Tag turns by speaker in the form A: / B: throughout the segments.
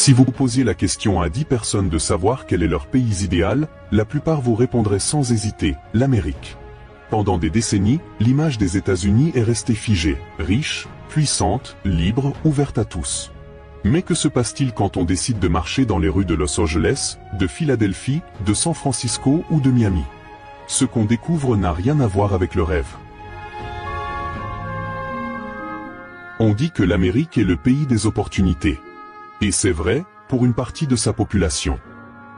A: Si vous posiez la question à 10 personnes de savoir quel est leur pays idéal, la plupart vous répondraient sans hésiter, l'Amérique. Pendant des décennies, l'image des États-Unis est restée figée, riche, puissante, libre, ouverte à tous. Mais que se passe-t-il quand on décide de marcher dans les rues de Los Angeles, de Philadelphie, de San Francisco ou de Miami? Ce qu'on découvre n'a rien à voir avec le rêve. On dit que l'Amérique est le pays des opportunités. Et c'est vrai, pour une partie de sa population.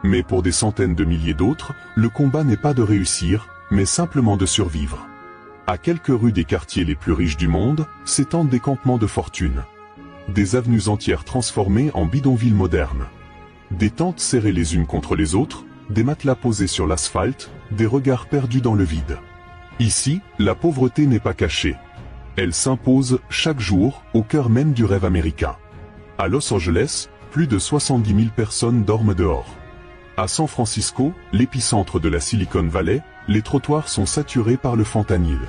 A: Mais pour des centaines de milliers d'autres, le combat n'est pas de réussir, mais simplement de survivre. À quelques rues des quartiers les plus riches du monde, s'étendent des campements de fortune. Des avenues entières transformées en bidonvilles modernes. Des tentes serrées les unes contre les autres, des matelas posés sur l'asphalte, des regards perdus dans le vide. Ici, la pauvreté n'est pas cachée. Elle s'impose, chaque jour, au cœur même du rêve américain. À Los Angeles, plus de 70 000 personnes dorment dehors. À San Francisco, l'épicentre de la Silicon Valley, les trottoirs sont saturés par le fentanyl.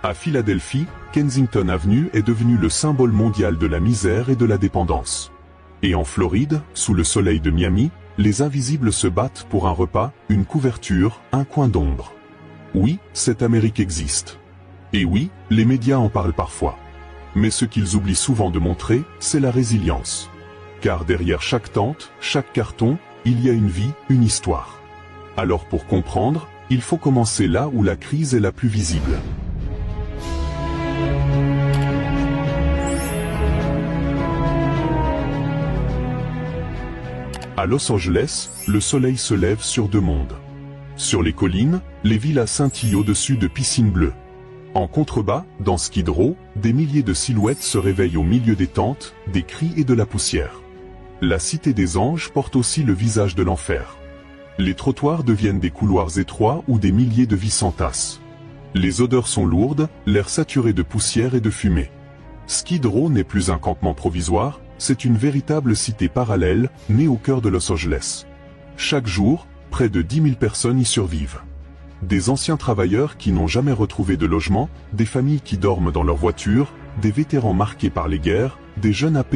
A: À Philadelphie, Kensington Avenue est devenu le symbole mondial de la misère et de la dépendance. Et en Floride, sous le soleil de Miami, les invisibles se battent pour un repas, une couverture, un coin d'ombre. Oui, cette Amérique existe. Et oui, les médias en parlent parfois. Mais ce qu'ils oublient souvent de montrer, c'est la résilience. Car derrière chaque tente, chaque carton, il y a une vie, une histoire. Alors pour comprendre, il faut commencer là où la crise est la plus visible. À Los Angeles, le soleil se lève sur deux mondes. Sur les collines, les villas scintillent au-dessus de piscines bleues. En contrebas, dans Skid Row, des milliers de silhouettes se réveillent au milieu des tentes, des cris et de la poussière. La cité des anges porte aussi le visage de l'enfer. Les trottoirs deviennent des couloirs étroits où des milliers de vies s'entassent. Les odeurs sont lourdes, l'air saturé de poussière et de fumée. Skid Row n'est plus un campement provisoire, c'est une véritable cité parallèle, née au cœur de Los Angeles. Chaque jour, près de 10 000 personnes y survivent. Des anciens travailleurs qui n'ont jamais retrouvé de logement, des familles qui dorment dans leur voiture, des vétérans marqués par les guerres, des jeunes happés